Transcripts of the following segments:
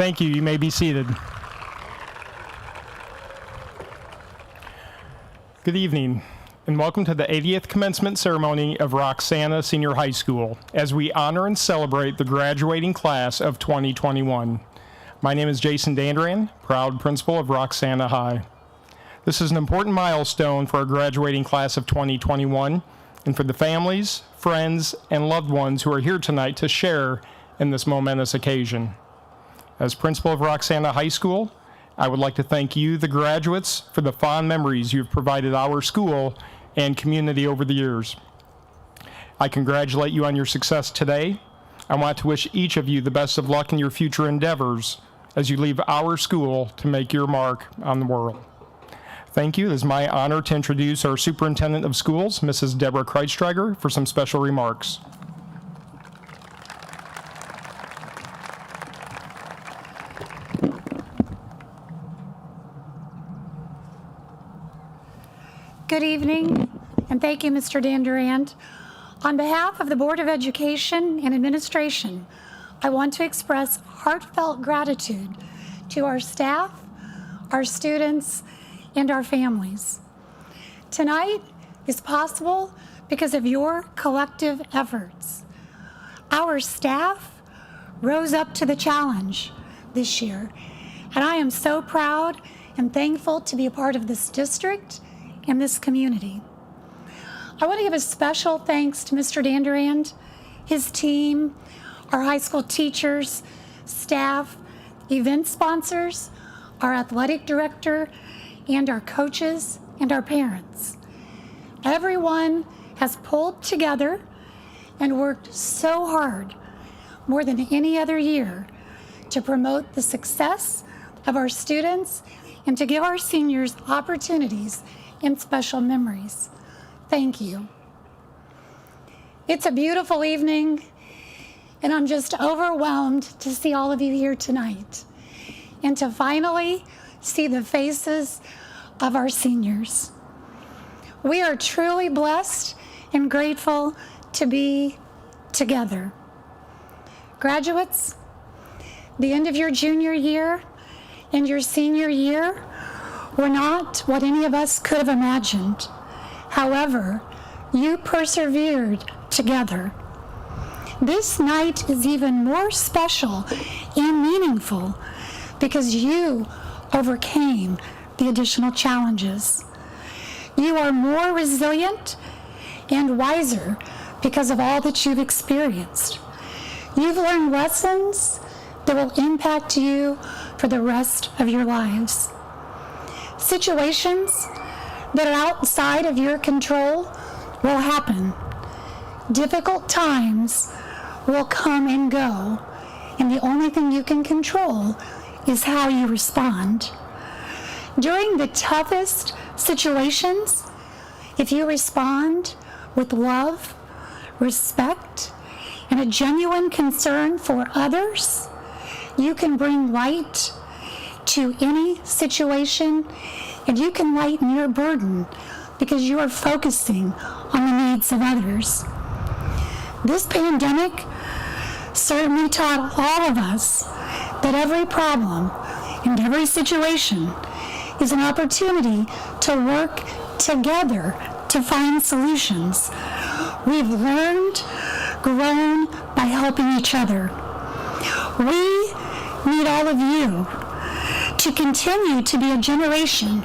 Thank you. You may be seated. Good evening, and welcome to the 80th commencement ceremony of Roxana Senior High School as we honor and celebrate the graduating class of 2021. My name is Jason Dandrian, proud principal of Roxana High. This is an important milestone for our graduating class of 2021 and for the families, friends, and loved ones who are here tonight to share in this momentous occasion. As principal of Roxana High School, I would like to thank you, the graduates, for the fond memories you've provided our school and community over the years. I congratulate you on your success today. I want to wish each of you the best of luck in your future endeavors as you leave our school to make your mark on the world. Thank you. It is my honor to introduce our Superintendent of Schools, Mrs. Deborah Kreitsteiger, for some special remarks. Good evening, and thank you, Mr. Dandurand. On behalf of the Board of Education and Administration, I want to express heartfelt gratitude to our staff, our students, and our families. Tonight is possible because of your collective efforts. Our staff rose up to the challenge this year, and I am so proud and thankful to be a part of this district and this community. I want to give a special thanks to Mr. Dandurand, his team, our high school teachers, staff, event sponsors, our athletic director, and our coaches and our parents. Everyone has pulled together and worked so hard, more than any other year, to promote the success of our students and to give our seniors opportunities and special memories. Thank you. It's a beautiful evening, and I'm just overwhelmed to see all of you here tonight and to finally see the faces of our seniors. We are truly blessed and grateful to be together. Graduates, the end of your junior year and your senior year were not what any of us could have imagined. However, you persevered together. This night is even more special and meaningful because you overcame the additional challenges. You are more resilient and wiser because of all that you've experienced. You've learned lessons that will impact you for the rest of your lives. Situations that are outside of your control will happen. Difficult times will come and go, and the only thing you can control is how you respond. During the toughest situations, if you respond with love, respect, and a genuine concern for others, you can bring light to any situation, and you can lighten your burden because you are focusing on the needs of others. This pandemic certainly taught all of us that every problem and every situation is an opportunity to work together to find solutions. We've learned, grown by helping each other. We need all of you to continue to be a generation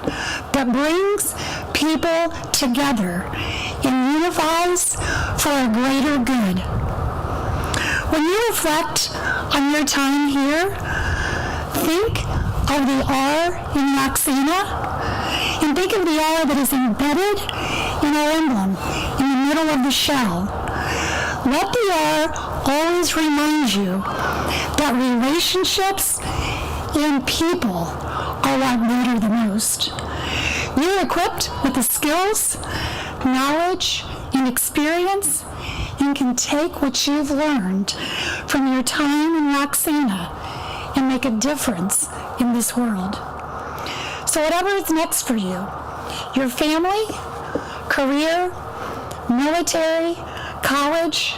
that brings people together and unifies for a greater good. When you reflect on your time here, think of the R in Roxana, and think of the R that is embedded in our emblem in the middle of the shell. Let the R always remind you that relationships and people are what matter the most. You're equipped with the skills, knowledge, and experience, and can take what you've learned from your time in Roxana and make a difference in this world. So whatever is next for you, your family, career, military, college,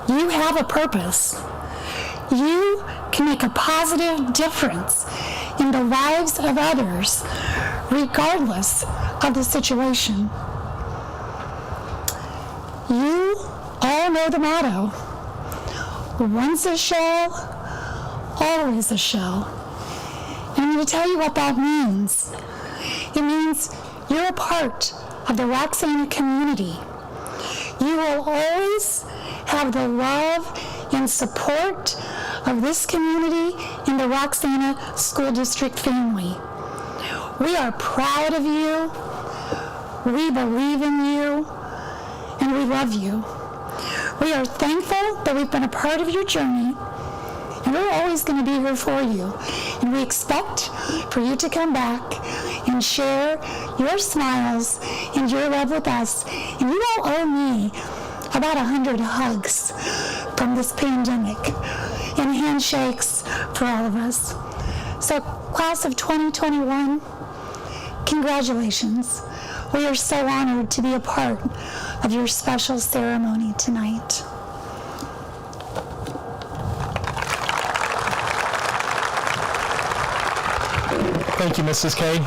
you have a purpose. You can make a positive difference in the lives of others, regardless of the situation. You all know the motto, once a shell, always a shell. And I'm going to tell you what that means. It means you're a part of the Roxana community. You will always have the love and support of this community and the Roxana School District family. We are proud of you, we believe in you, and we love you. We are thankful that we've been a part of your journey, and we're always going to be here for you. And we expect for you to come back and share your smiles and your love with us. And you all owe me about 100 hugs from this pandemic and handshakes for all of us. So, class of 2021, congratulations. We are so honored to be a part of your special ceremony tonight. Thank you, Mrs. Kay.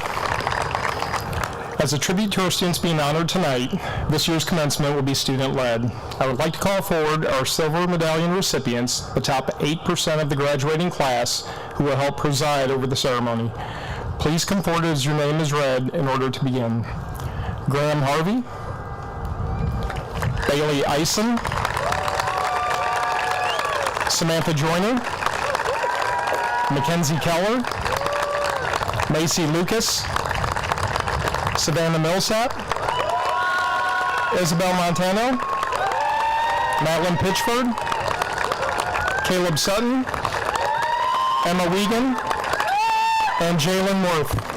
As a tribute to our students being honored tonight, this year's commencement will be student-led. I would like to call forward our silver medallion recipients, the top 8% of the graduating class, who will help preside over the ceremony. Please come forward as your name is read in order to begin. Graham Harvey, Bailey Eisen, Samantha Joyner, Mackenzie Keller, Macy Lucas, Savannah Millsap, Isabel Montano, Madeline Pitchford, Caleb Sutton, Emma Wiegand, and Jalen Worth.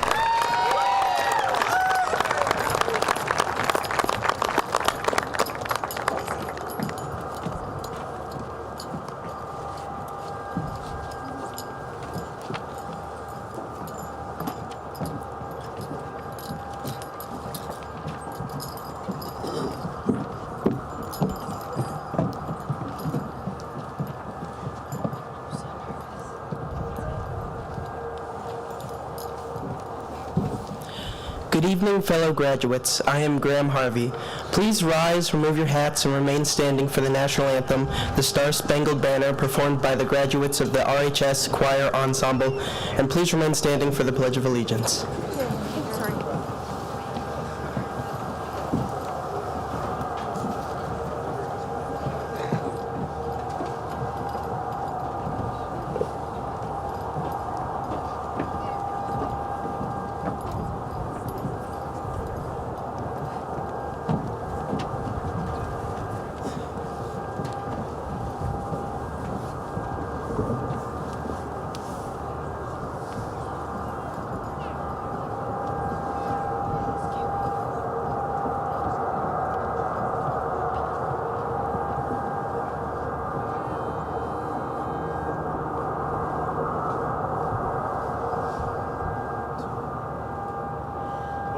Good evening, fellow graduates. I am Graham Harvey. Please rise, remove your hats, and remain standing for the national anthem, the Star-Spangled Banner, performed by the graduates of the RHS Choir Ensemble, and please remain standing for the Pledge of Allegiance.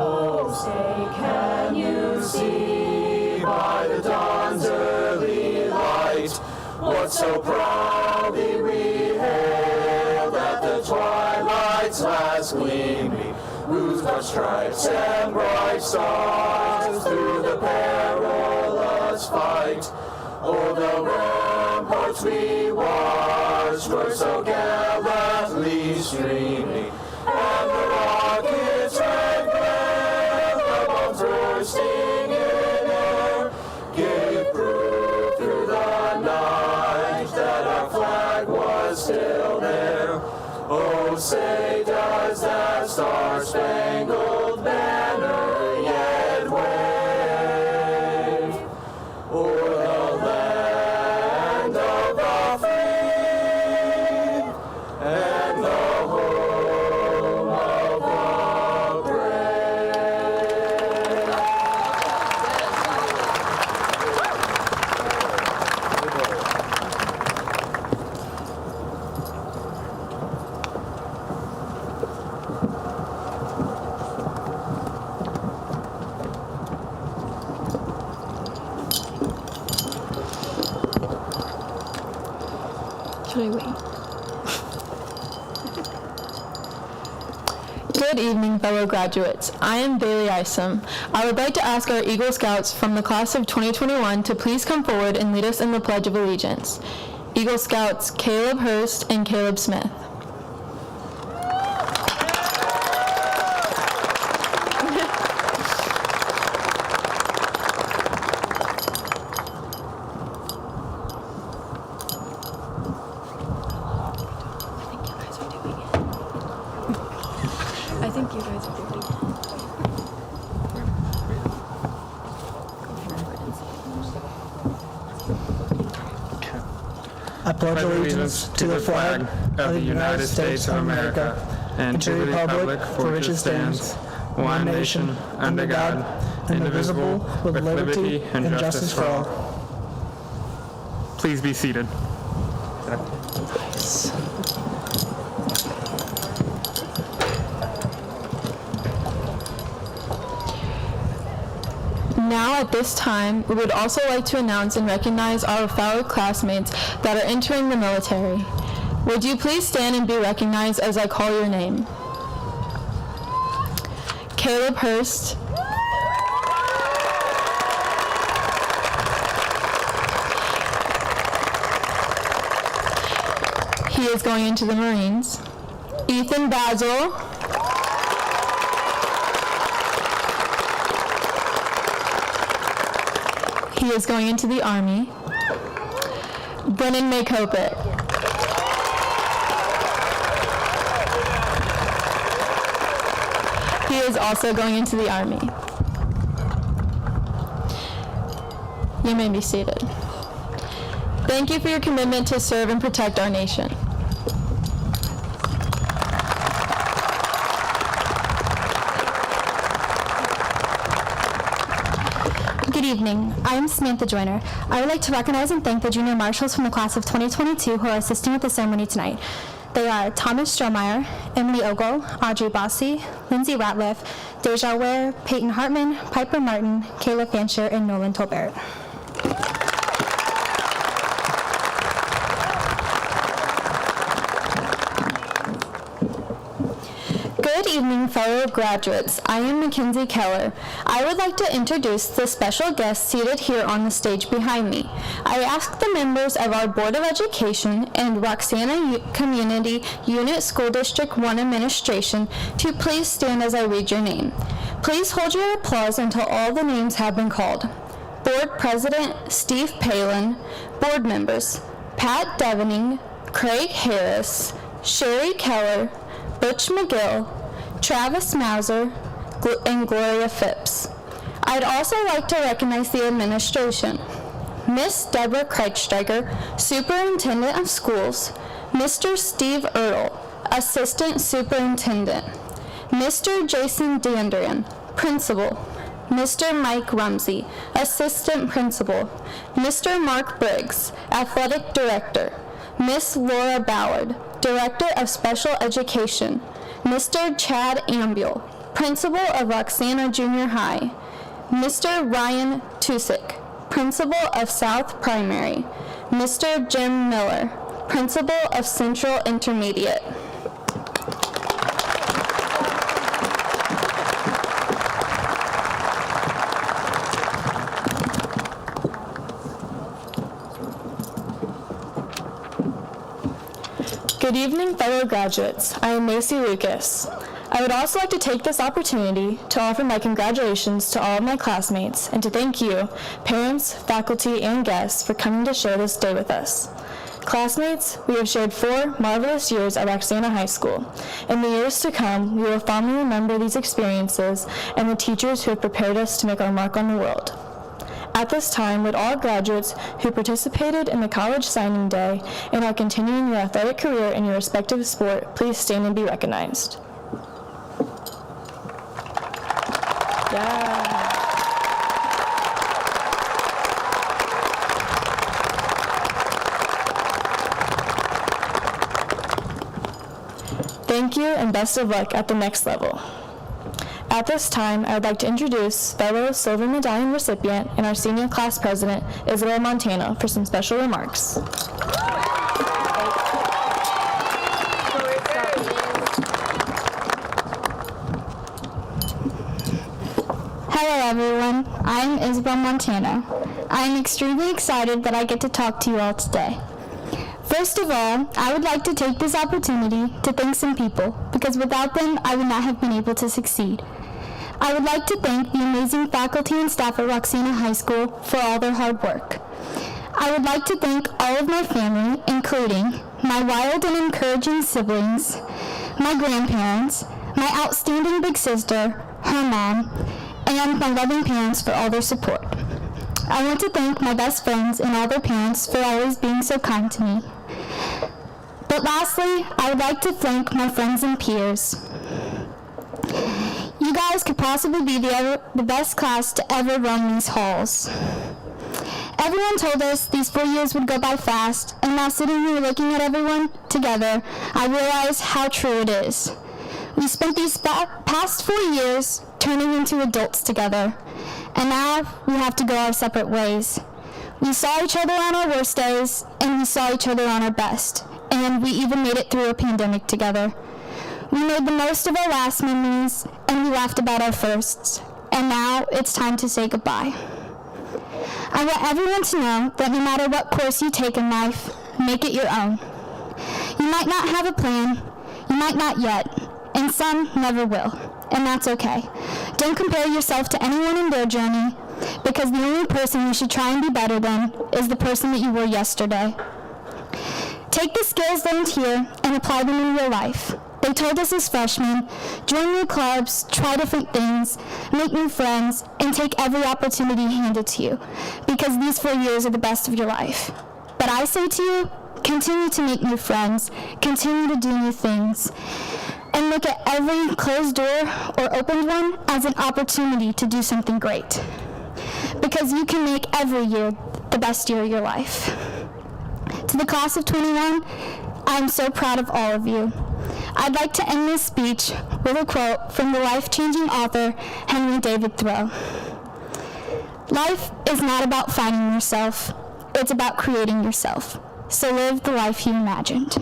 Oh, say, can you see by the dawn's early light what so proudly we hailed at the twilight's last gleaming, whose broad stripes and bright stars through the perilous fight o'er the ramparts we watched were so gallantly streaming, and the rockets red glare, the bombs bursting in air, gave proof through the night that our flag was still there. Oh, say, does that star-spangled banner yet wave o'er the land of the free and the home of the brave? should I wait? Good evening, fellow graduates. I am Bailey Isom. I would like to ask our Eagle Scouts from the class of 2021 to please come forward and lead us in the Pledge of Allegiance. Eagle Scouts Caleb Hurst and Caleb Smith. I think you guys are doing it. I pledge allegiance to the flag of the United States of America and to the republic for which it stands, one nation, under God, indivisible, with liberty and justice for all. Please be seated. Now at this time, we would also like to announce and recognize our fellow classmates that are entering the military. Would you please stand and be recognized as I call your name? Caleb Hurst. He is going into the Marines. Ethan Basil. He is going into the Army. Brennan Makopit. He is also going into the Army. You may be seated. Thank you for your commitment to serve and protect our nation. Good evening. I am Samantha Joyner. I would like to recognize and thank the junior marshals from the class of 2022 who are assisting with the ceremony tonight. They are Thomas Strohmeyer, Emily Ogle, Audrey Bossy, Lindsay Ratliff, Deja Ware, Peyton Hartman, Piper Martin, Kayla Fancher, and Nolan Tolbert. Good evening, fellow graduates. I am Mackenzie Keller. I would like to introduce the special guest seated here on the stage behind me. I ask the members of our Board of Education and Roxana Community Unit School District 1 Administration to please stand as I read your name. Please hold your applause until all the names have been called. Board President Steve Palin, Board Members Pat Devening, Craig Harris, Sherry Keller, Butch McGill, Travis Mauser, and Gloria Phipps. I'd also like to recognize the administration. Miss Deborah Kreitsteiger, Superintendent of Schools, Mr. Steve Ertl, Assistant Superintendent, Mr. Jason Dandrian, Principal, Mr. Mike Rumsey, Assistant Principal, Mr. Mark Briggs, Athletic Director, Miss Laura Ballard, Director of Special Education, Mr. Chad Ambiel, Principal of Roxana Junior High, Mr. Ryan Tusick, Principal of South Primary, Mr. Jim Miller, Principal of Central Intermediate. Good evening, fellow graduates. I am Macy Lucas. I would also like to take this opportunity to offer my congratulations to all of my classmates and to thank you, parents, faculty, and guests for coming to share this day with us. Classmates, we have shared 4 marvelous years at Roxana High School. In the years to come, we will fondly remember these experiences and the teachers who have prepared us to make our mark on the world. At this time, would all graduates who participated in the college signing day and are continuing your athletic career in your respective sport, please stand and be recognized. Yeah. Thank you and best of luck at the next level. At this time, I would like to introduce fellow Silver Medallion recipient and our senior class president, Isabel Montano, for some special remarks. Hello everyone, I'm Isabel Montano. I'm extremely excited that I get to talk to you all today. First of all, I would like to take this opportunity to thank some people, because without them, I would not have been able to succeed. I would like to thank the amazing faculty and staff at Roxana High School for all their hard work. I would like to thank all of my family, including my wild and encouraging siblings, my grandparents, my outstanding big sister, her mom, and my loving parents for all their support. I want to thank my best friends and all their parents for always being so kind to me. But lastly, I would like to thank my friends and peers. You guys could possibly be the best class to ever run these halls. Everyone told us these 4 years would go by fast, and now sitting here looking at everyone together, I realize how true it is. We spent these past 4 years turning into adults together, and now we have to go our separate ways. We saw each other on our worst days, and we saw each other on our best, and we even made it through a pandemic together. We made the most of our last memories, and we laughed about our firsts, and now it's time to say goodbye. I want everyone to know that no matter what course you take in life, make it your own. You might not have a plan, you might not yet, and some never will, and that's okay. Don't compare yourself to anyone in their journey, because the only person you should try and be better than is the person that you were yesterday. Take the skills learned here and apply them in real life. They told us as freshmen, join new clubs, try different things, make new friends, and take every opportunity handed to you, because these 4 years are the best of your life. But I say to you, continue to make new friends, continue to do new things, and look at every closed door or opened one as an opportunity to do something great. Because you can make every year the best year of your life. To the class of 21, I'm so proud of all of you. I'd like to end this speech with a quote from the life-changing author Henry David Thoreau. Life is not about finding yourself, it's about creating yourself. So live the life you imagined.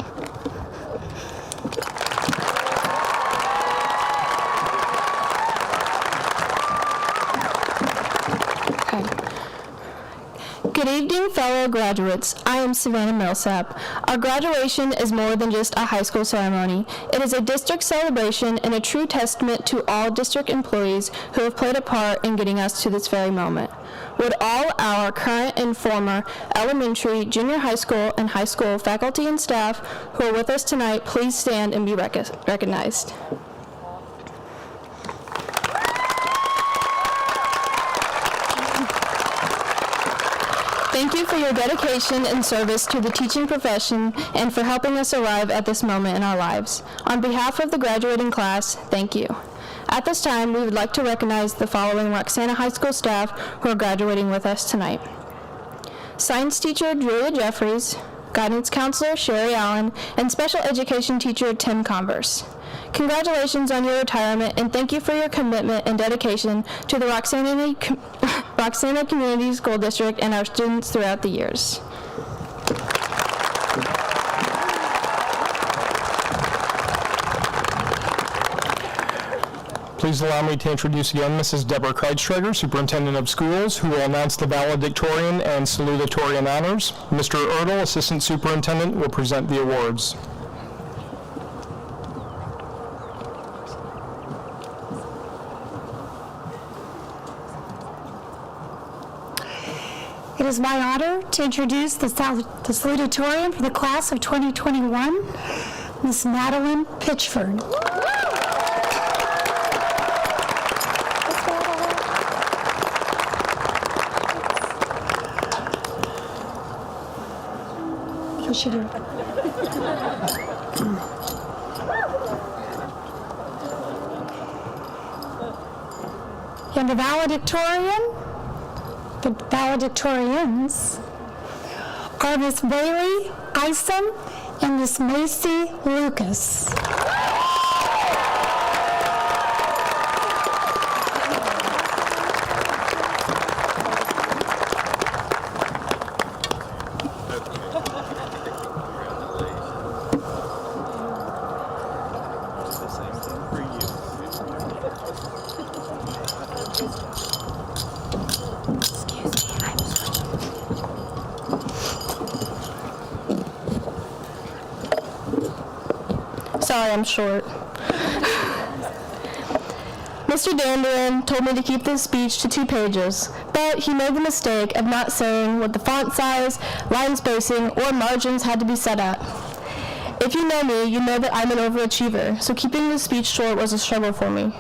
Good evening, fellow graduates. I am Savannah Millsap. Our graduation is more than just a high school ceremony. It is a district celebration and a true testament to all district employees who have played a part in getting us to this very moment. Would all our current and former elementary, junior high school, and high school faculty and staff who are with us tonight please stand and be recognized. Thank you for your dedication and service to the teaching profession and for helping us arrive at this moment in our lives. On behalf of the graduating class, thank you. At this time, we would like to recognize the following Roxana High School staff who are graduating with us tonight. Science teacher Julia Jeffries, guidance counselor Sherry Allen, and special education teacher Tim Converse. Congratulations on your retirement, and thank you for your commitment and dedication to the Roxana Community School District and our students throughout the years. Please allow me to introduce again Mrs. Deborah Kreitstrager, Superintendent of Schools, who will announce the Valedictorian and Salutatorian honors. Mr. Erdl, Assistant Superintendent, will present the awards. It is my honor to introduce the Salutatorian for the class of 2021, Miss Madeline Pitchford. What should you do? And the valedictorians are Miss Bailey Isom and Miss Macy Lucas. sorry I'm short. Mr. Dandelion told me to keep this speech to 2 pages, but he made the mistake of not saying what the font size, line spacing, or margins had to be set at. If you know me, you know that I'm an overachiever, so keeping this speech short was a struggle for me.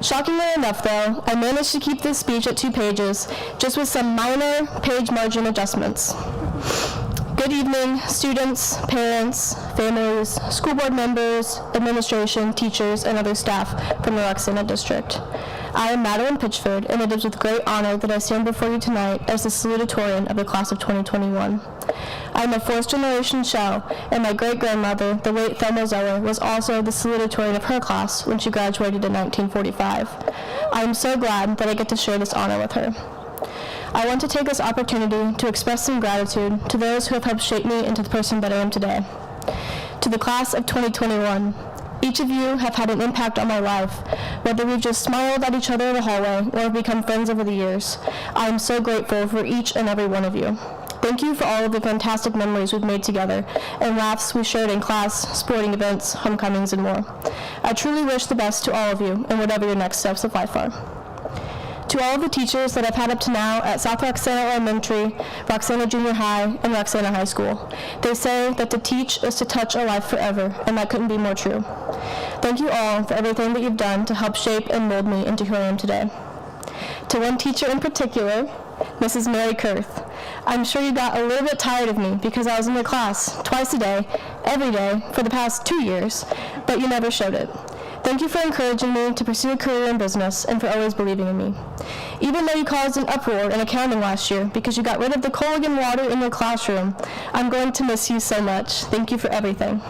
Shockingly enough, though, I managed to keep this speech at 2 pages, just with some minor page margin adjustments. Good evening, students, parents, families, school board members, administration, teachers, and other staff from the Roxana District. I am Madeline Pitchford, and it is with great honor that I stand before you tonight as the Salutatorian of the class of 2021. I am a 4th-generation Shell, and my great-grandmother, the late Thelma Zeller, was also the Salutatorian of her class when she graduated in 1945. I am so glad that I get to share this honor with her. I want to take this opportunity to express some gratitude to those who have helped shape me into the person that I am today. To the class of 2021, each of you have had an impact on my life, whether we've just smiled at each other in the hallway or have become friends over the years. I am so grateful for each and every one of you. Thank you for all of the fantastic memories we've made together and laughs we shared in class, sporting events, homecomings, and more. I truly wish the best to all of you in whatever your next steps of life are. To all of the teachers that I've had up to now at South Roxana Elementary, Roxana Junior High, and Roxana High School, they say that to teach is to touch a life forever, and that couldn't be more true. Thank you all for everything that you've done to help shape and mold me into who I am today. To one teacher in particular, Mrs. Mary Kurth, I'm sure you got a little bit tired of me because I was in your class twice a day, every day, for the past 2 years, but you never showed it. Thank you for encouraging me to pursue a career in business and for always believing in me. Even though you caused an uproar in accounting last year because you got rid of the Colligan water in your classroom, I'm going to miss you so much. Thank you for everything.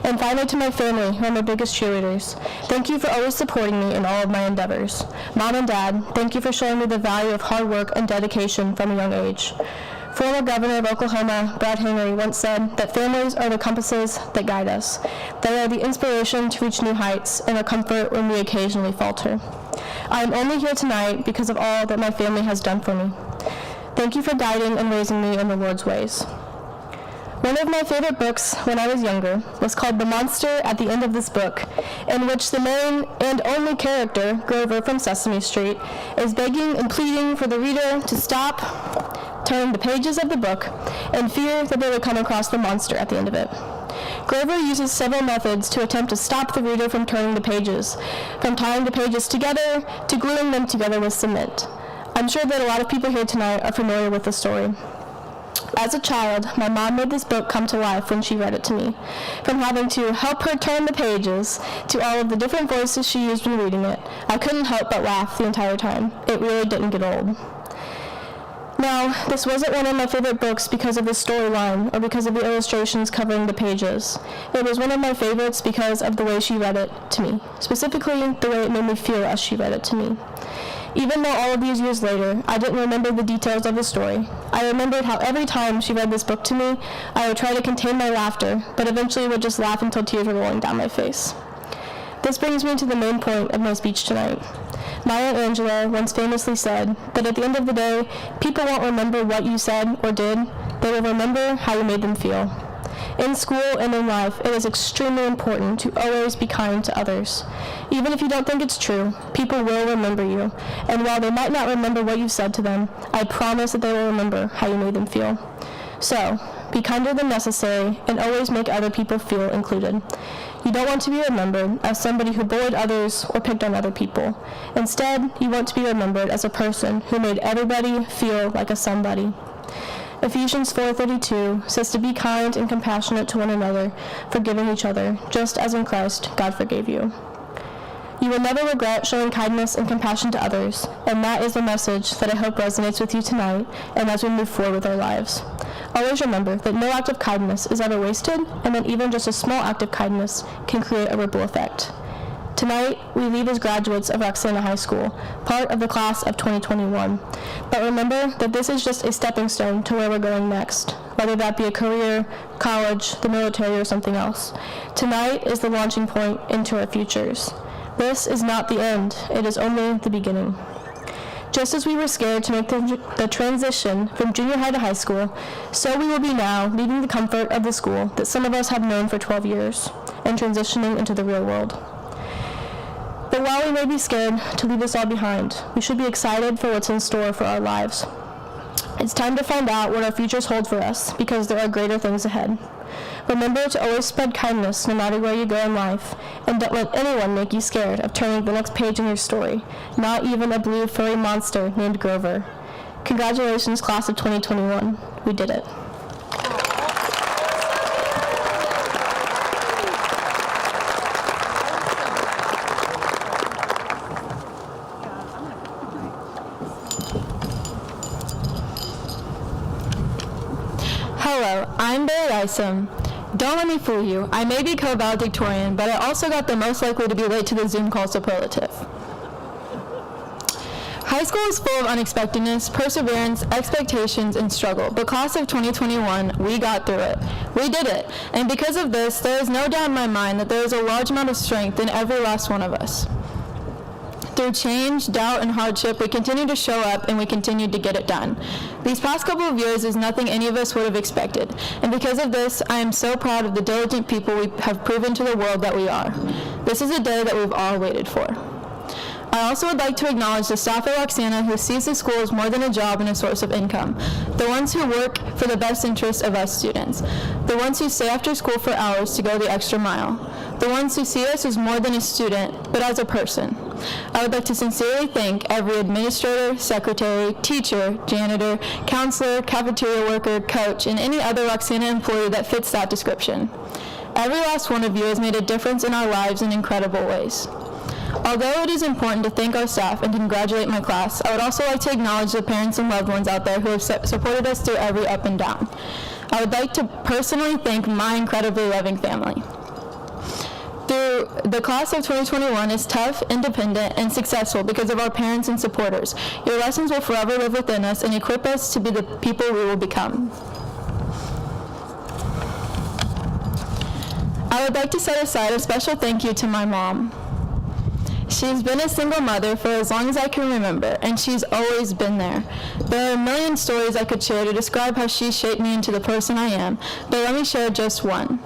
And finally, to my family, who are my biggest cheerleaders, thank you for always supporting me in all of my endeavors. Mom and Dad, thank you for showing me the value of hard work and dedication from a young age. Former Governor of Oklahoma, Brad Henry, once said that families are the compasses that guide us. They are the inspiration to reach new heights and a comfort when we occasionally falter. I am only here tonight because of all that my family has done for me. Thank you for guiding and raising me in the Lord's ways. One of my favorite books when I was younger was called The Monster at the End of This Book, in which the main and only character, Grover from Sesame Street, is begging and pleading for the reader to stop, turn the pages of the book, and fear that they would come across the monster at the end of it. Grover uses several methods to attempt to stop the reader from turning the pages, from tying the pages together to gluing them together with cement. I'm sure that a lot of people here tonight are familiar with the story. As a child, my mom made this book come to life when she read it to me. From having to help her turn the pages to all of the different voices she used when reading it, I couldn't help but laugh the entire time. It really didn't get old. Now, this wasn't one of my favorite books because of the storyline or because of the illustrations covering the pages. It was one of my favorites because of the way she read it to me, specifically the way it made me feel as she read it to me. Even though all of these years later, I didn't remember the details of the story, I remembered how every time she read this book to me, I would try to contain my laughter, but eventually would just laugh until tears were rolling down my face. This brings me to the main point of my speech tonight. Maya Angelou once famously said that at the end of the day, people won't remember what you said or did, they will remember how you made them feel. In school and in life, it is extremely important to always be kind to others. Even if you don't think it's true, people will remember you, and while they might not remember what you said to them, I promise that they will remember how you made them feel. So, be kinder than necessary, and always make other people feel included. You don't want to be remembered as somebody who bullied others or picked on other people. Instead, you want to be remembered as a person who made everybody feel like a somebody. Ephesians 4:32 says to be kind and compassionate to one another, forgiving each other, just as in Christ God forgave you. You will never regret showing kindness and compassion to others, and that is the message that I hope resonates with you tonight and as we move forward with our lives. Always remember that no act of kindness is ever wasted, and that even just a small act of kindness can create a ripple effect. Tonight, we leave as graduates of Roxana High School, part of the class of 2021. But remember that this is just a stepping stone to where we're going next, whether that be a career, college, the military, or something else. Tonight is the launching point into our futures. This is not the end, it is only the beginning. Just as we were scared to make the transition from junior high to high school, so we will be now leaving the comfort of the school that some of us have known for 12 years. And and transitioning into the real world. But while we may be scared to leave this all behind, we should be excited for what's in store for our lives. It's time to find out what our futures hold for us, because there are greater things ahead. Remember to always spread kindness no matter where you go in life, and don't let anyone make you scared of turning the next page in your story, not even a blue furry monster named Grover. Congratulations, class of 2021. We did it. Hello, I'm Barry Isom. Don't let me fool you. I may be co-valedictorian, but I also got the most likely to be late to the Zoom call superlative. High school is full of unexpectedness, perseverance, expectations, and struggle, but class of 2021, we got through it. We did it, and because of this, there is no doubt in my mind that there is a large amount of strength in every last one of us. Through change, doubt, and hardship, we continue to show up and we continue to get it done. These past couple of years is nothing any of us would have expected, and because of this, I am so proud of the diligent people we have proven to the world that we are. This is a day that we've all waited for. I also would like to acknowledge the staff at Roxana who sees the school as more than a job and a source of income, the ones who work for the best interest of us students, the ones who stay after school for hours to go the extra mile, the ones who see us as more than a student, but as a person. I would like to sincerely thank every administrator, secretary, teacher, janitor, counselor, cafeteria worker, coach, and any other Roxana employee that fits that description. Every last one of you has made a difference in our lives in incredible ways. Although it is important to thank our staff and congratulate my class, I would also like to acknowledge the parents and loved ones out there who have supported us through every up and down. I would like to personally thank my incredibly loving family. Through the class of 2021 is tough, independent, and successful because of our parents and supporters. Your lessons will forever live within us and equip us to be the people we will become. I would like to set aside a special thank you to my mom. She's been a single mother for as long as I can remember, and she's always been there. There are a million stories I could share to describe how she shaped me into the person I am, but let me share just one.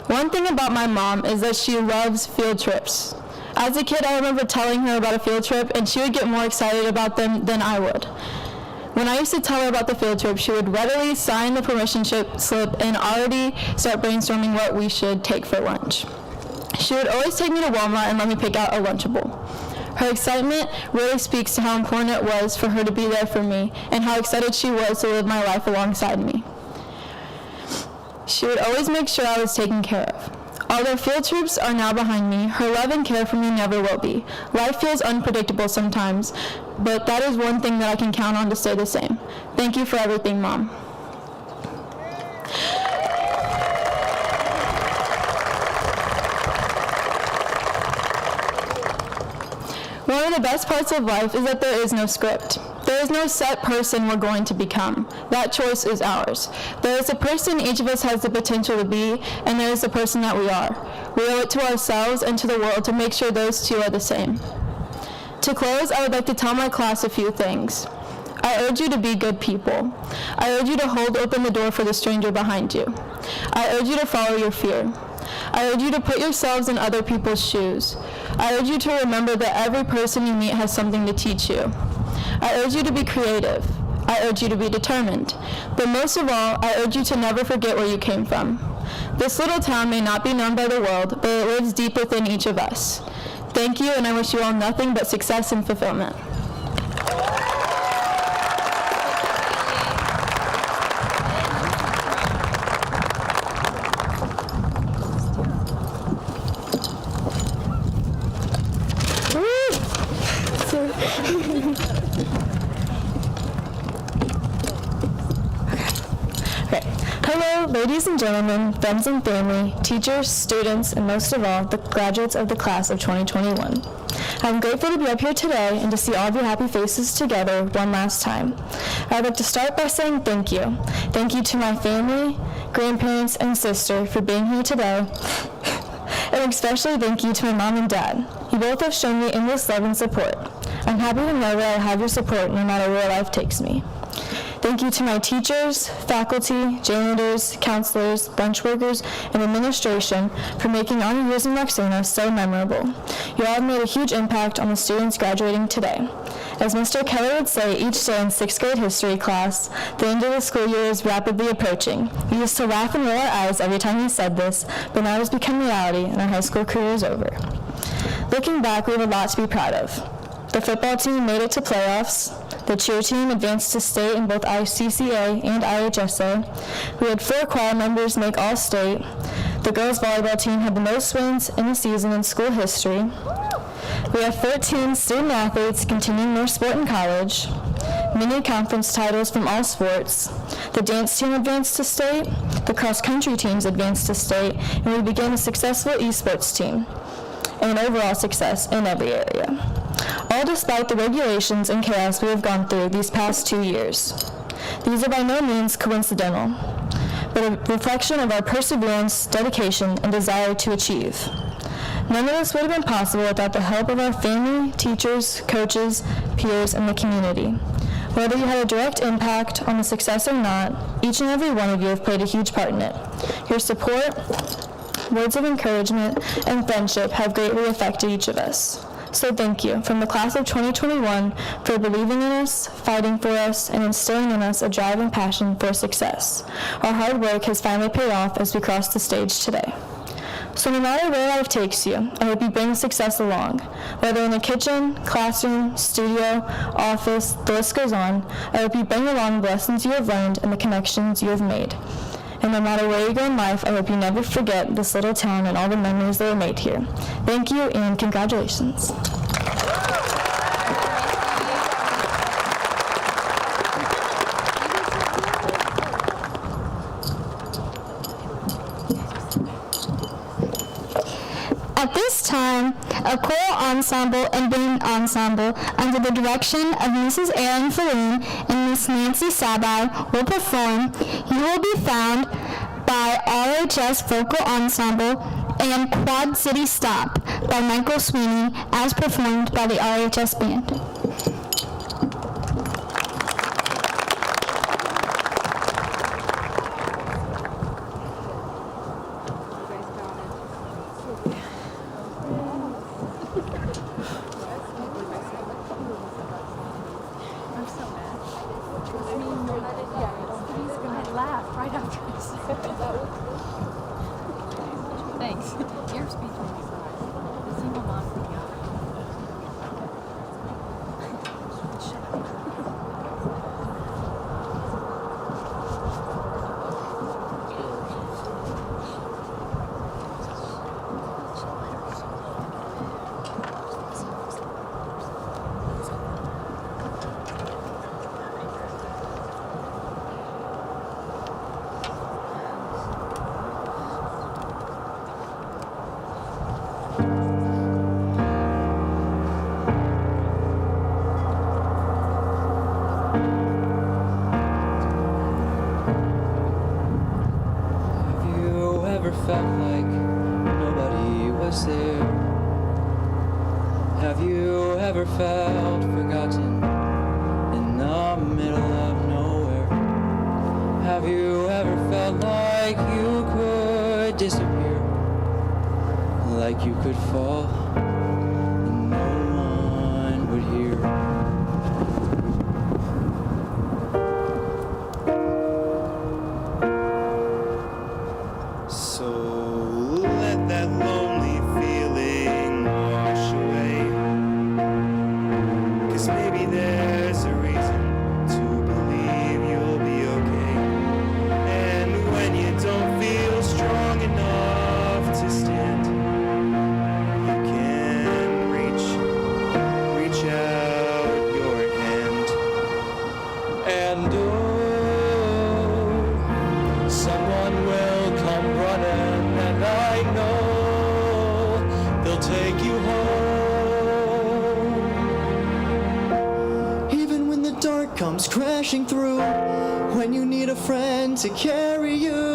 One thing about my mom is that she loves field trips. As a kid, I remember telling her about a field trip, and she would get more excited about them than I would. When I used to tell her about the field trip, she would readily sign the permission slip and already start brainstorming what we should take for lunch. She would always take me to Walmart and let me pick out a Lunchable. Her excitement really speaks to how important it was for her to be there for me and how excited she was to live my life alongside me. She would always make sure I was taken care of. Although field trips are now behind me, her love and care for me never will be. Life feels unpredictable sometimes, but that is one thing that I can count on to stay the same. Thank you for everything, Mom. One of the best parts of life is that there is no script. There is no set person we're going to become. That choice is ours. There is a person each of us has the potential to be, and there is the person that we are. We owe it to ourselves and to the world to make sure those two are the same. To close, I would like to tell my class a few things. I urge you to be good people. I urge you to hold open the door for the stranger behind you. I urge you to follow your fear. I urge you to put yourselves in other people's shoes. I urge you to remember that every person you meet has something to teach you. I urge you to be creative. I urge you to be determined. But most of all, I urge you to never forget where you came from. This little town may not be known by the world, but it lives deep within each of us. Thank you, and I wish you all nothing but success and fulfillment. Hello, ladies and gentlemen, friends and family, teachers, students, and most of all, the graduates of the class of 2021. I'm grateful to be up here today and to see all of your happy faces together one last time. I'd like to start by saying thank you. Thank you to my family, grandparents, and sister for being here today. And especially thank you to my mom and dad. You both have shown me endless love and support. I'm happy to know that I have your support no matter where life takes me. Thank you to my teachers, faculty, janitors, counselors, lunch workers, and administration for making honor years in Roxana so memorable. You all have made a huge impact on the students graduating today. As Mr. Keller would say each day in 6th grade history class, the end of the school year is rapidly approaching. We used to laugh and roll our eyes every time he said this, but now it has become reality and our high school career is over. Looking back, we have a lot to be proud of. The football team made it to playoffs. The cheer team advanced to state in both ICCA and IHSA. We had 4 choir members make All-State. The girls volleyball team had the most wins in the season in school history. We have 14 student athletes continuing their sport in college, many conference titles from all sports. The dance team advanced to state, the cross-country teams advanced to state, and we began a successful esports team, and overall success in every area. All despite the regulations and chaos we have gone through these past 2 years. These are by no means coincidental, but a reflection of our perseverance, dedication, and desire to achieve. None of this would have been possible without the help of our family, teachers, coaches, peers, and the community. Whether you had a direct impact on the success or not, each and every one of you have played a huge part in it. Your support, words of encouragement, and friendship have greatly affected each of us. So thank you from the class of 2021 for believing in us, fighting for us, and instilling in us a drive and passion for success. Our hard work has finally paid off as we cross the stage today. So no matter where life takes you, I hope you bring success along. Whether in the kitchen, classroom, studio, office, the list goes on, I hope you bring along the lessons you have learned and the connections you have made. And no matter where you go in life, I hope you never forget this little town and all the memories that were made here. Thank you and congratulations. At this time, a choral ensemble and band ensemble under the direction of Mrs. Erin Feline and Miss Nancy Sabai will perform You Will Be Found by RHS Vocal Ensemble and Quad City Stop by Michael Sweeney as performed by the RHS Band. Thanks. Your speech was felt like nobody was there? Have you ever felt forgotten in the middle of nowhere? Have you ever felt like you could disappear, like you could fall and no one would hear? Comes crashing through when you need a friend to carry you,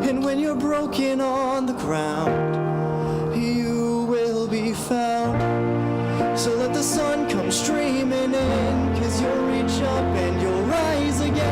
and when you're broken on the ground, you will be found. So let the sun come streaming in, 'cause you'll reach up and you'll rise again.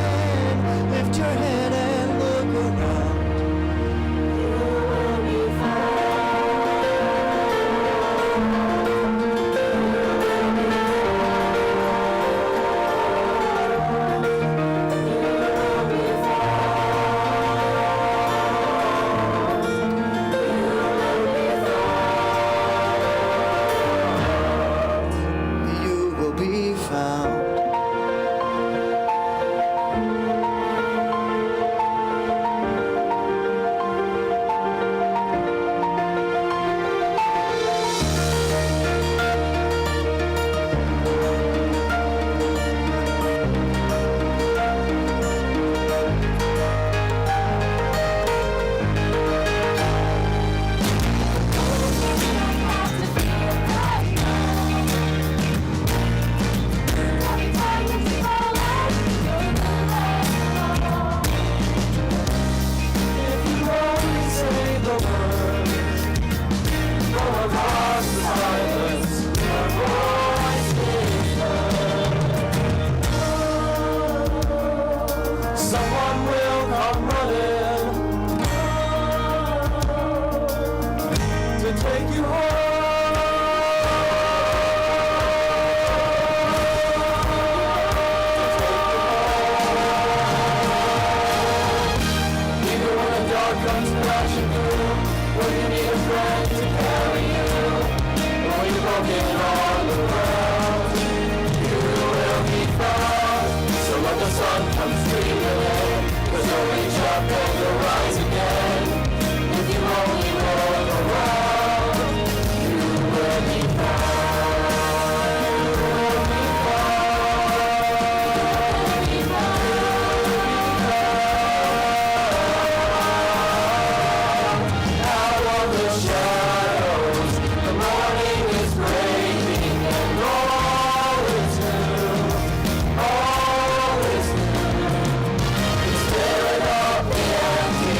comes crashing through, when you need a friend to carry you, when you're broken on the ground, you will be found. So let the sun come streaming in, 'cause you'll reach up and you'll rise again. If you only look around, you will be found. You will be found. You will be found. Out of the shadows, the morning is breaking, and all is new. All is new. It's filling up the empty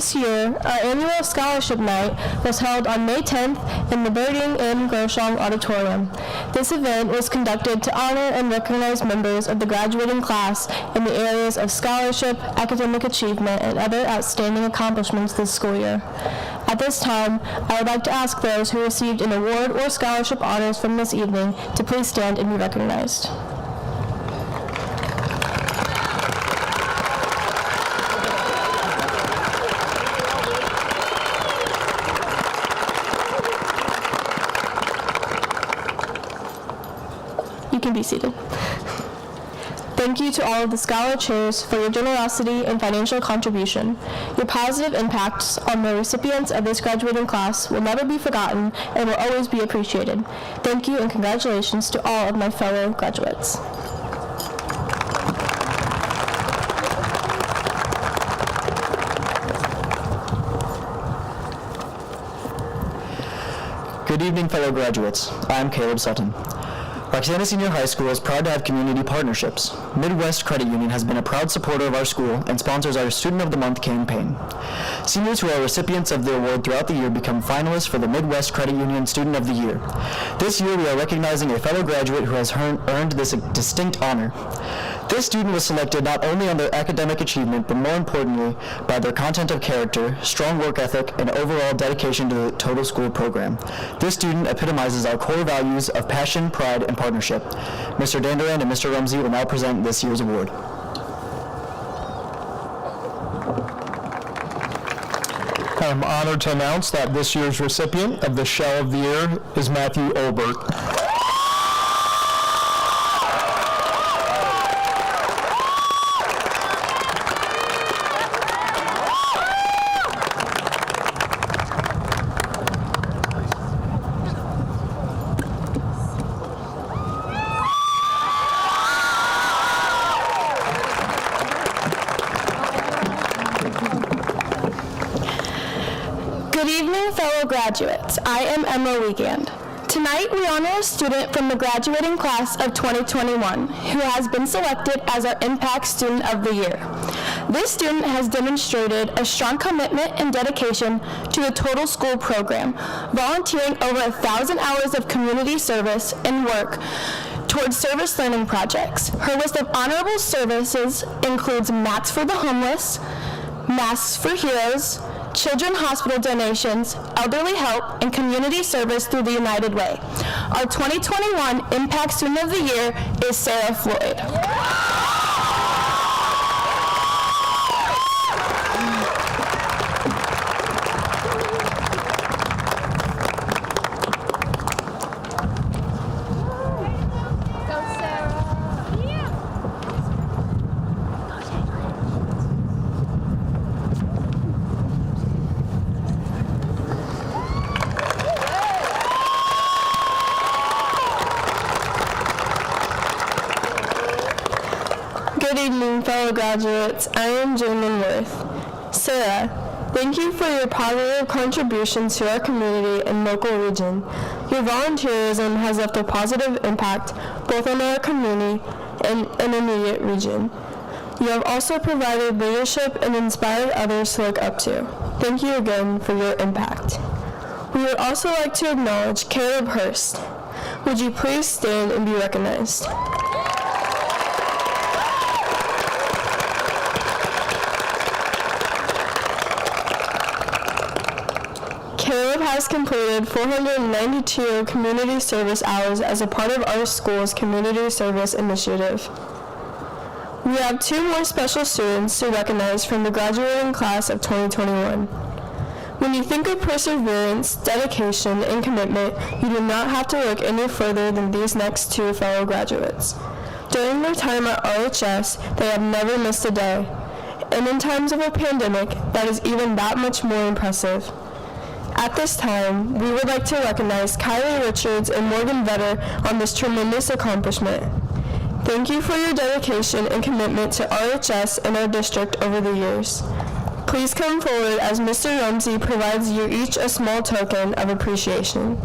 This year, our annual scholarship night was held on May 10th in the Birding Inn Gershong Auditorium. This event was conducted to honor and recognize members of the graduating class in the areas of scholarship, academic achievement, and other outstanding accomplishments this school year. At this time, I would like to ask those who received an award or scholarship honors from this evening to please stand and be recognized. You can be seated. Thank you to all of the Scholar Chairs for your generosity and financial contribution. Your positive impacts on the recipients of this graduating class will never be forgotten and will always be appreciated. Thank you and congratulations to all of my fellow graduates. Good evening, fellow graduates. I am Caleb Sutton. Roxana Senior High School is proud to have community partnerships. Midwest Credit Union has been a proud supporter of our school and sponsors our Student of the Month campaign. Seniors who are recipients of the award throughout the year become finalists for the Midwest Credit Union Student of the Year. This year, we are recognizing a fellow graduate who has earned this distinct honor. This student was selected not only on their academic achievement, but more importantly, by their content of character, strong work ethic, and overall dedication to the total school program. This student epitomizes our core values of passion, pride, and partnership. Mr. Dandaran and Mr. Rumsey will now present this year's award. I'm honored to announce that this year's recipient of the Shell of the Year is Matthew Olbert. Good evening, fellow graduates. I am Emma Wiegand. Tonight, we honor a student from the graduating class of 2021 who has been selected as our Impact Student of the Year. This student has demonstrated a strong commitment and dedication to the total school program, volunteering over 1,000 hours of community service and work towards service learning projects. Her list of honorable services includes mats for the homeless, masks for heroes, children hospital donations, elderly help, and community service through the United Way. Our 2021 Impact Student of the Year is Sarah Floyd. Good evening, fellow graduates. I am Jamin Worth. Sarah, thank you for your positive contributions to our community and local region. Your volunteerism has left a positive impact both on our community and an immediate region. You have also provided leadership and inspired others to look up to. Thank you again for your impact. We would also like to acknowledge Caleb Hurst. Would you please stand and be recognized? Caleb has completed 492 community service hours as a part of our school's community service initiative. We have 2 more special students to recognize from the graduating class of 2021. When you think of perseverance, dedication, and commitment, you do not have to look any further than these next 2 fellow graduates. During their time at RHS, they have never missed a day. And in times of a pandemic, that is even that much more impressive. At this time, we would like to recognize Kylie Richards and Morgan Vetter on this tremendous accomplishment. Thank you for your dedication and commitment to RHS and our district over the years. Please come forward as Mr. Rumsey provides you each a small token of appreciation.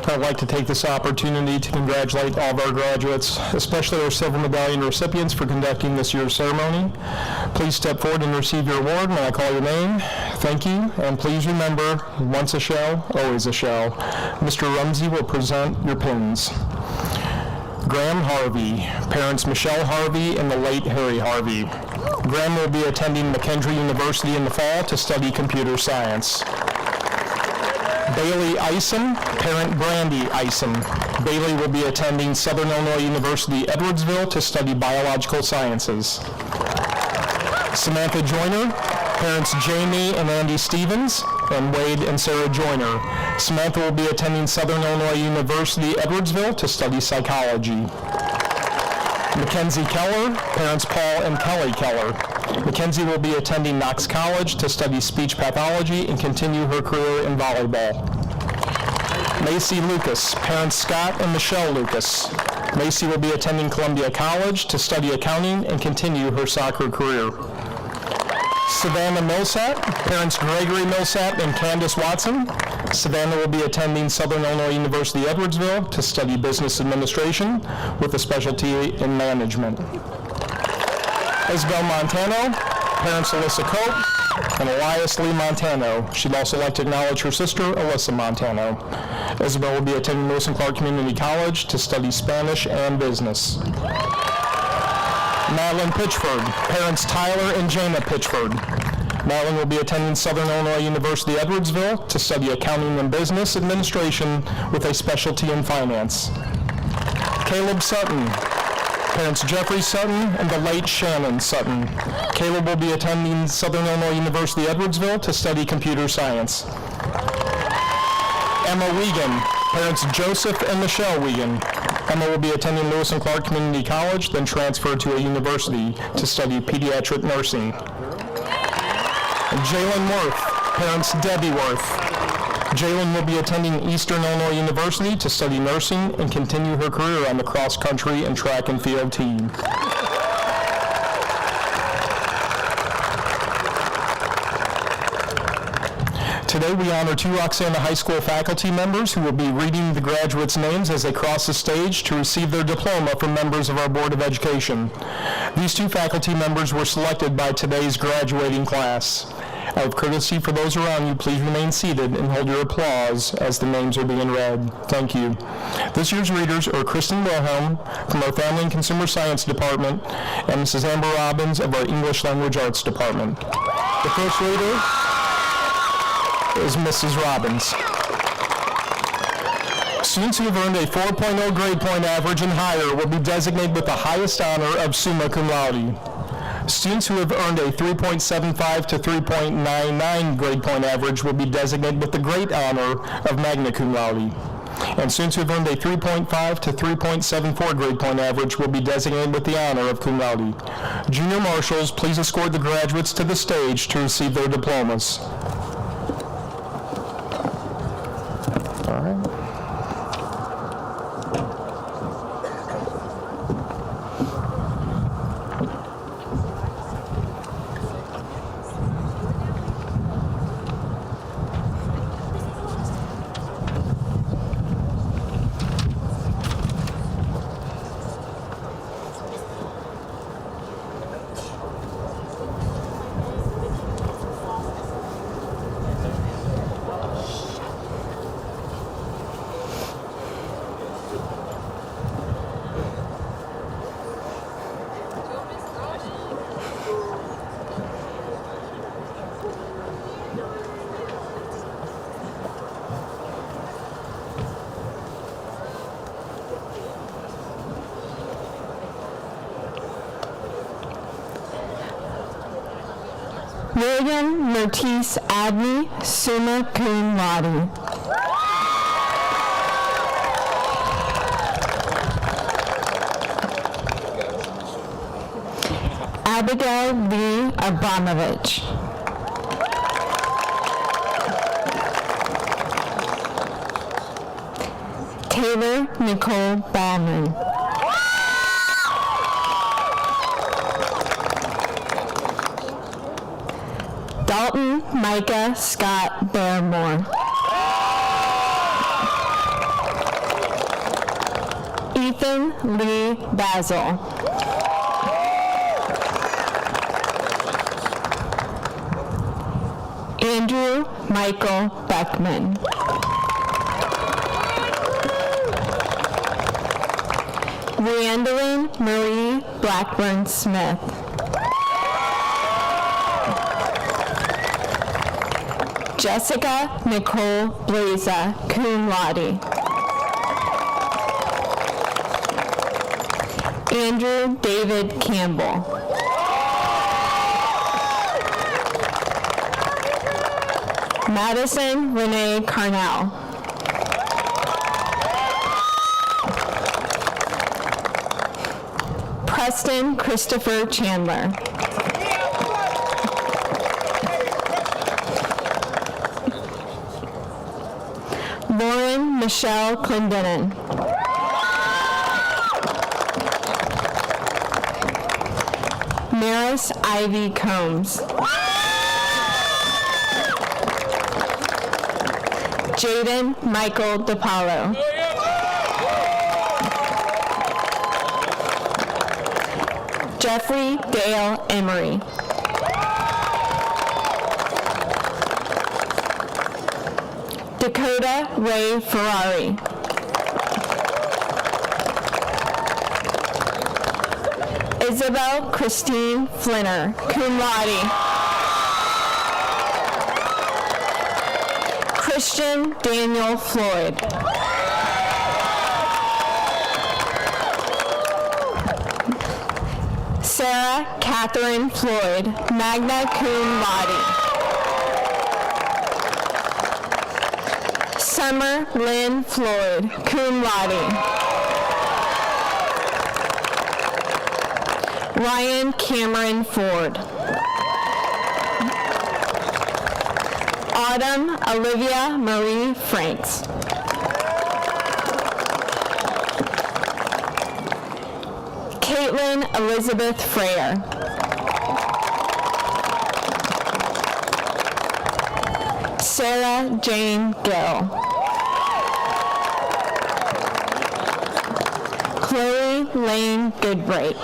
I'd like to take this opportunity to congratulate all of our graduates, especially our Silver Medallion recipients, for conducting this year's ceremony. Please step forward and receive your award when I call your name. Thank you, and please remember, once a show, always a show. Mr. Rumsey will present your pins. Graham Harvey, parents Michelle Harvey and the late Harry Harvey. Graham will be attending McKendree University in the fall to study computer science. Bailey Isom, parent Brandy Isom. Bailey will be attending Southern Illinois University Edwardsville to study biological sciences. Samantha Joyner, parents Jamie and Andy Stevens, and Wade and Sarah Joyner. Samantha will be attending Southern Illinois University Edwardsville to study psychology. Mackenzie Keller, parents Paul and Kelly Keller. Mackenzie will be attending Knox College to study speech pathology and continue her career in volleyball. Macy Lucas, parents Scott and Michelle Lucas. Macy will be attending Columbia College to study accounting and continue her soccer career. Savannah Millsap, parents Gregory Millsap and Candace Watson. Savannah will be attending Southern Illinois University Edwardsville to study business administration with a specialty in management. Isabel Montano, parents Alyssa Cope and Elias Lee Montano. She'd also like to acknowledge her sister, Alyssa Montano. Isabel will be attending Lewis and Clark Community College to study Spanish and business. Madeline Pitchford, parents Tyler and Jana Pitchford. Madeline will be attending Southern Illinois University Edwardsville to study accounting and business administration with a specialty in finance. Caleb Sutton, parents Jeffrey Sutton and the late Shannon Sutton. Caleb will be attending Southern Illinois University Edwardsville to study computer science. Emma Wiegand, parents Joseph and Michelle Wiegand. Emma will be attending Lewis and Clark Community College, then transfer to a university to study pediatric nursing. Jalen Worth, parents Debbie Worth. Jalen will be attending Eastern Illinois University to study nursing and continue her career on the cross-country and track and field team. Today we honor two Roxana High School faculty members who will be reading the graduates' names as they cross the stage to receive their diploma from members of our Board of Education. These two faculty members were selected by today's graduating class. Out of courtesy for those around you, please remain seated and hold your applause as the names are being read. Thank you. This year's readers are Kristen Wilhelm from our Family and Consumer Science Department and Mrs. Amber Robbins of our English Language Arts Department. The first reader is Mrs. Robbins. Students who have earned a 4.0 grade point average and higher will be designated with the highest honor of summa cum laude. Students who have earned a 3.75 to 3.99 grade point average will be designated with the great honor of magna cum laude. And students who have earned a 3.5 to 3.74 grade point average will be designated with the honor of cum laude. Junior marshals, please escort the graduates to the stage to receive their diplomas. All right. William Mertice Abney, summa cum laude. Abigail Lee Abramovich. Taylor Nicole Ballman. Dalton Micah Scott Barrymore. Ethan Lee Basil. Andrew Michael Beckman. Randolyn Marie Blackburn Smith. Jessica Nicole Blaza, cum laude. Andrew David Campbell. Madison Renee Carnell. Preston Christopher Chandler. Lauren Michelle Clendenin. Maris Ivy Combs. Jaden Michael DePaulo. Jeffrey Dale Emery. Dakota Ray Ferrari. Isabel Christine Flinner, cum laude. Christian Daniel Floyd. Sarah Catherine Floyd, magna cum laude. Summer Lynn Floyd, cum laude. Ryan Cameron Ford. Autumn Olivia Marie Franks. Caitlin Elizabeth Freyer. Sarah Jane Gill. Chloe Lane Goodbright.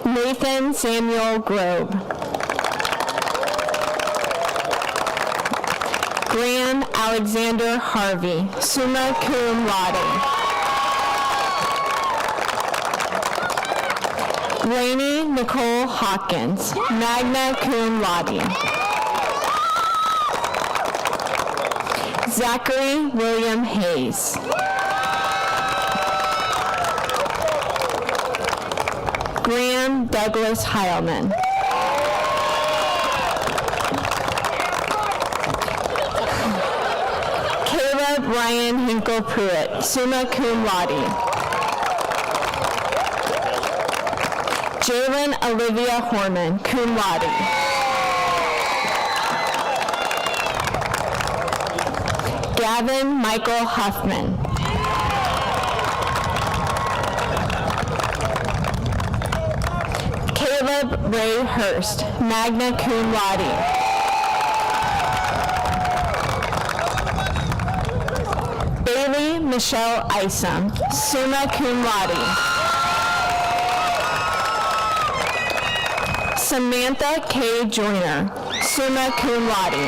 Nathan Samuel Grobe. Graham Alexander Harvey, summa cum laude. Lainey Nicole Hawkins, magna cum laude. Zachary William Hayes. Graham Douglas Heilman. Caleb Ryan Hinkle Pruitt, summa cum laude. Jalen Olivia Horman, cum laude. Gavin Michael Huffman. Caleb Ray Hurst, magna cum laude. Bailey Michelle Isom, summa cum laude. Samantha K. Joyner, summa cum laude.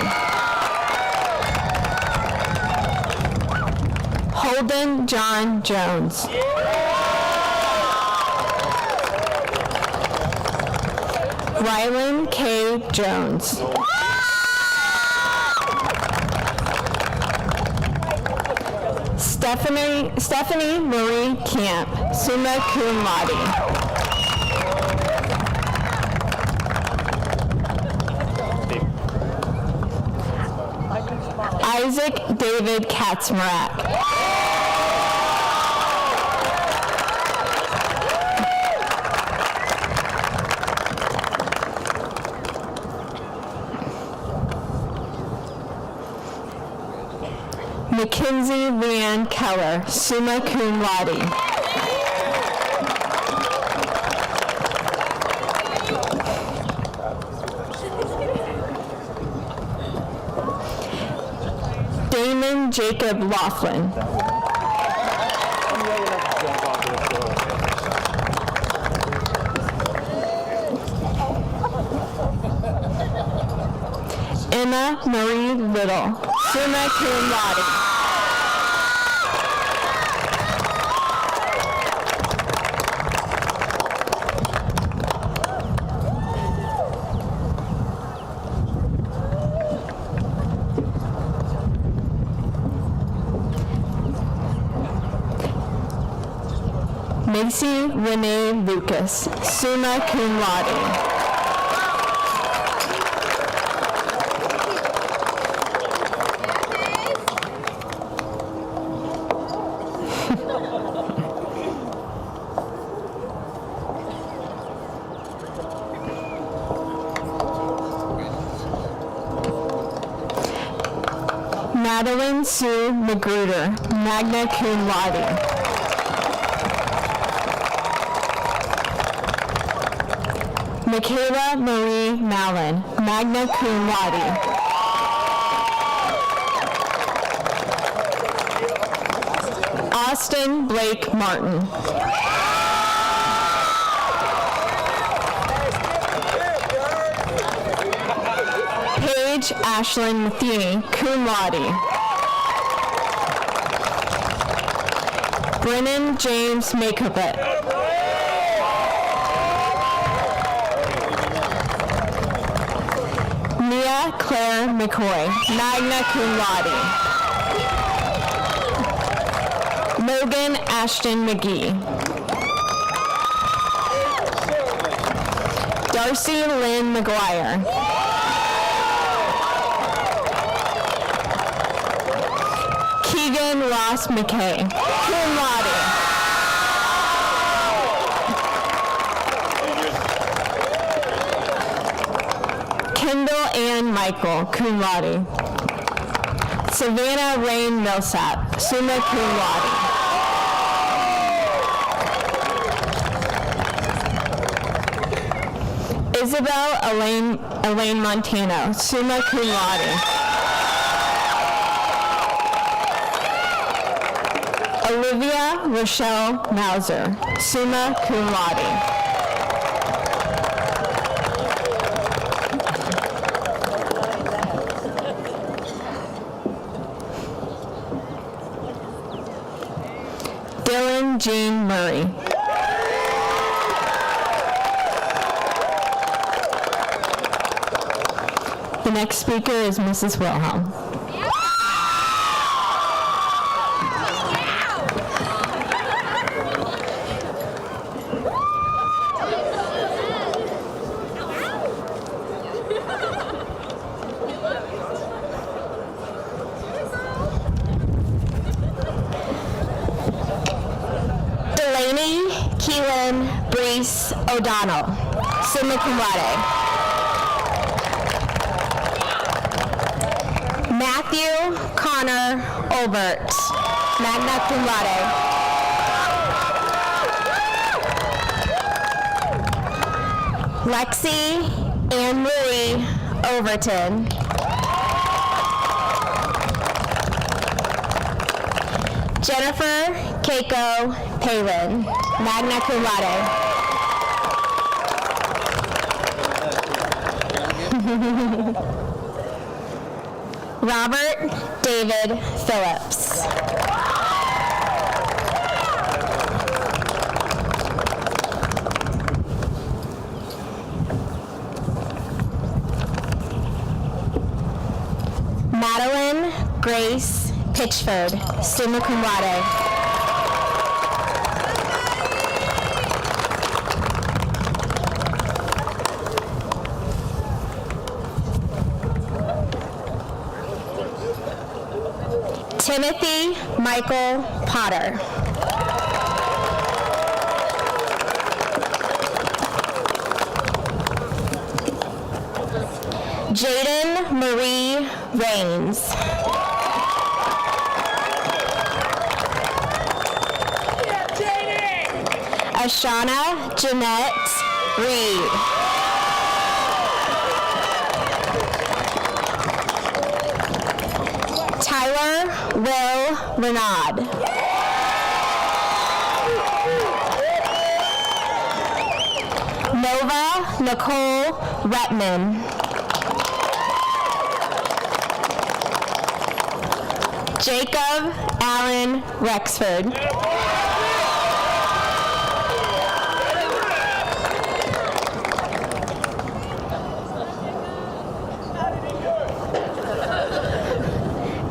Holden John Jones. Rylan K. Jones. Stephanie Marie Camp, summa cum laude. Isaac David Katzmarak. Mackenzie Leanne Keller, summa cum laude. Dylan Jacob Laughlin. Emma Marie Little, summa cum laude. Macy Renee Lucas, summa cum laude. Madeline Sue Magruder, magna cum laude. Michaela Marie Mallon, magna cum laude. Austin Blake Martin. Paige Ashlyn Matheny, cum laude. Brennan James Makopet. Mia Claire McCoy, magna cum laude. Logan Ashton McGee. Darcy Lynn McGuire. Keegan Ross McKay, cum laude. Kendall Ann Michael, cum laude. Savannah Rain Millsap, summa cum laude. Isabel Elaine Montano, summa cum laude. Olivia Rochelle Mauser, summa cum laude. Dylan Jean Murray. The next speaker is Mrs. Wilhelm. Delaney Keelan Brees O'Donnell, summa cum laude. Matthew Connor Olbert, magna cum laude. Lexi Anne Marie Overton. Jennifer Keiko Palin, magna cum laude. Robert David Phillips. Madeline Grace Pitchford, summa cum laude. Timothy Michael Potter. Jaden Marie Rains. Ashana Jeanette Reed. Tyler Will Renaud. Nova Nicole Retman. Jacob Allen Rexford.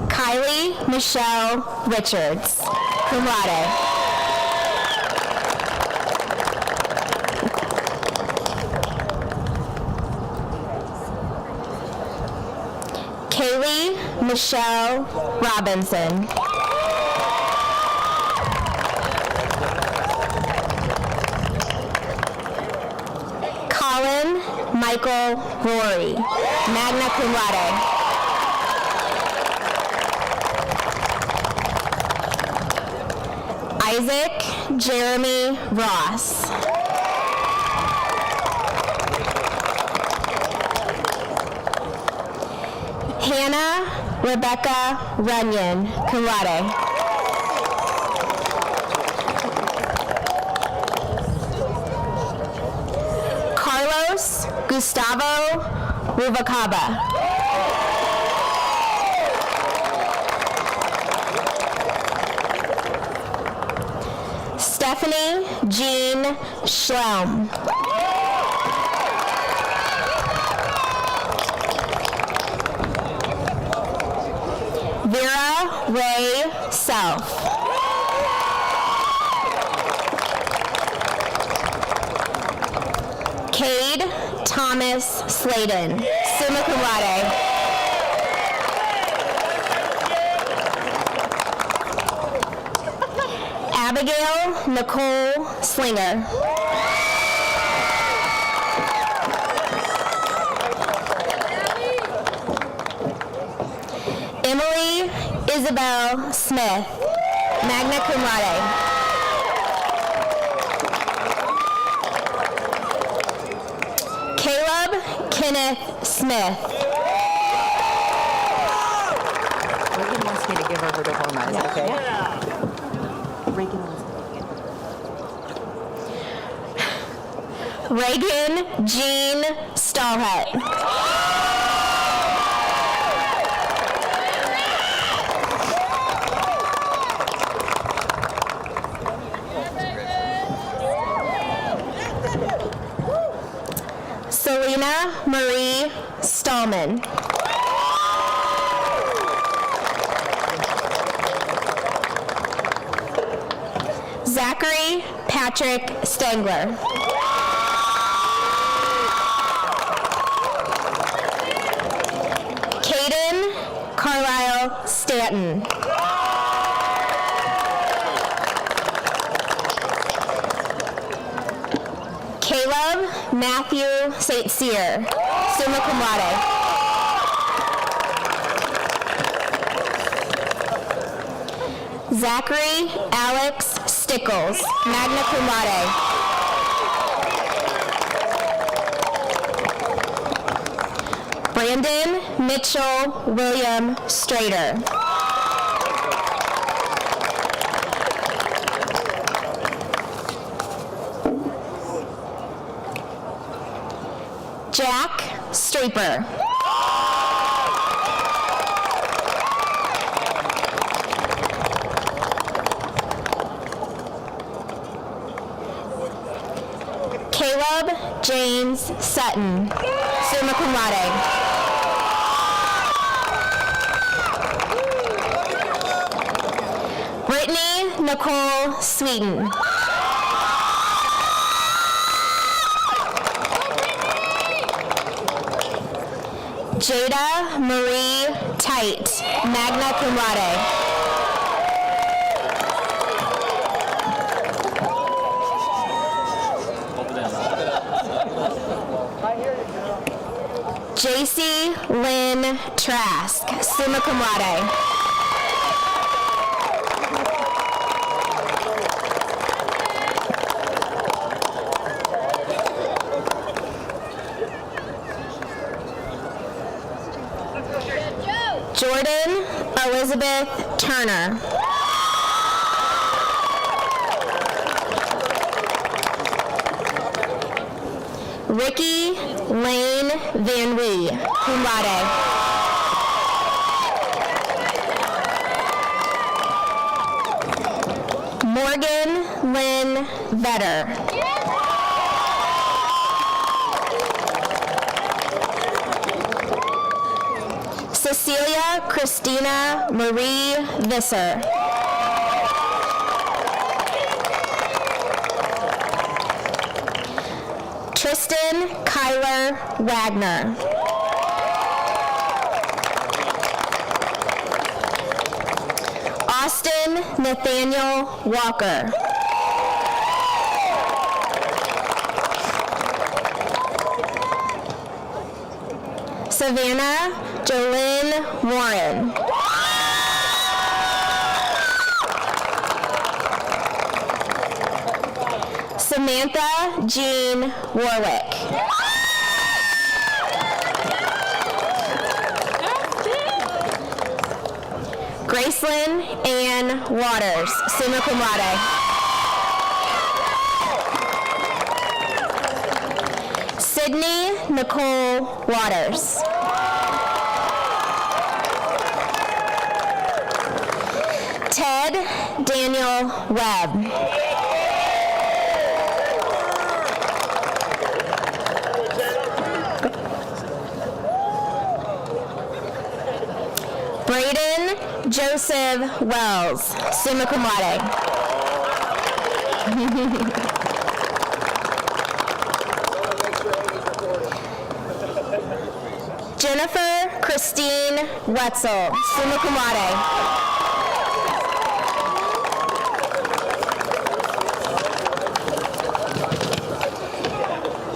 Kylie Michelle Richards, cum laude. Kaylee Michelle Robinson. Colin Michael Rory, magna cum laude. Isaac Jeremy Ross. Hannah Rebecca Runyon, cum laude. Carlos Gustavo Rubalcaba. Stephanie Jean Schlem. Vera Ray Self. Cade Thomas Sladen, summa cum laude. Abigail Nicole Slinger. Emily Isabel Smith, magna cum laude. Caleb Kenneth Smith. Reagan wants me to give her her diploma, is that okay? Reagan wants Reagan Jean Stallhut. Selena Marie Stallman. Zachary Patrick Stangler. Caden Carlisle Stanton. Caleb Matthew St. Cyr, summa cum laude. Zachary Alex Stickles, magna cum laude. Brandon Mitchell William Strader. Jack Straper. Caleb James Sutton, summa cum laude. Brittany Nicole Sweden. Jada Marie Tite, magna cum laude. JC Lynn Trask, summa cum laude. Jordan Elizabeth Turner. Ricky Lane Van Wee, cum laude. Morgan Lynn Vetter. Cecilia Christina Marie Visser. Tristan Kyler Wagner. Austin Nathaniel Walker. Savannah Jolynn Warren. Samantha Jean Warwick. Gracelyn Ann Waters, summa cum laude. Sydney Nicole Waters. Ted Daniel Webb. Braden Joseph Wells, summa cum laude. Jennifer Christine Wetzel, summa cum laude.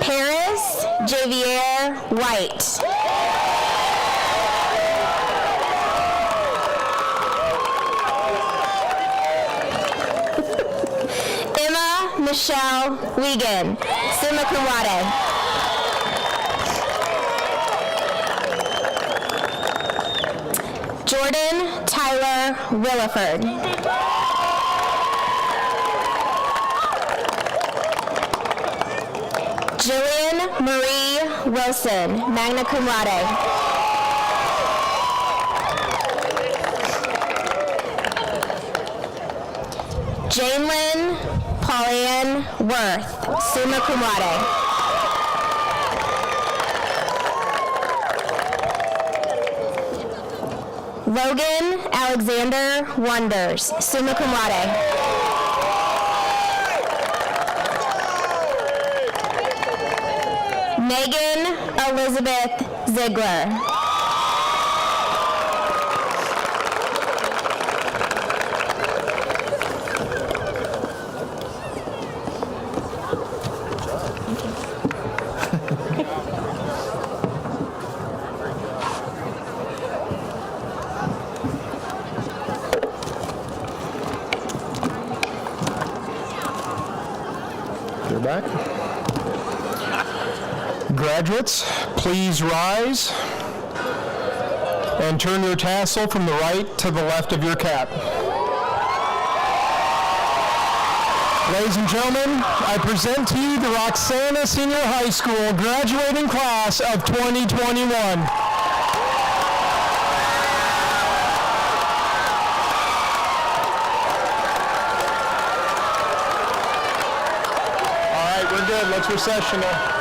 Paris Javier White. Emma Michelle Wiegand, summa cum laude. Jordan Tyler Williford. Jillian Marie Wilson, magna cum laude. Janelyn Pauline Worth, summa cum laude. Logan Alexander Wonders, summa cum laude. Megan Elizabeth Ziegler. You're back. Graduates, please rise and turn your tassel from the right to the left of your cap. Ladies and gentlemen, I present to you the Roxana Senior High School graduating class of 2021. All right, we're good. Let's recessional.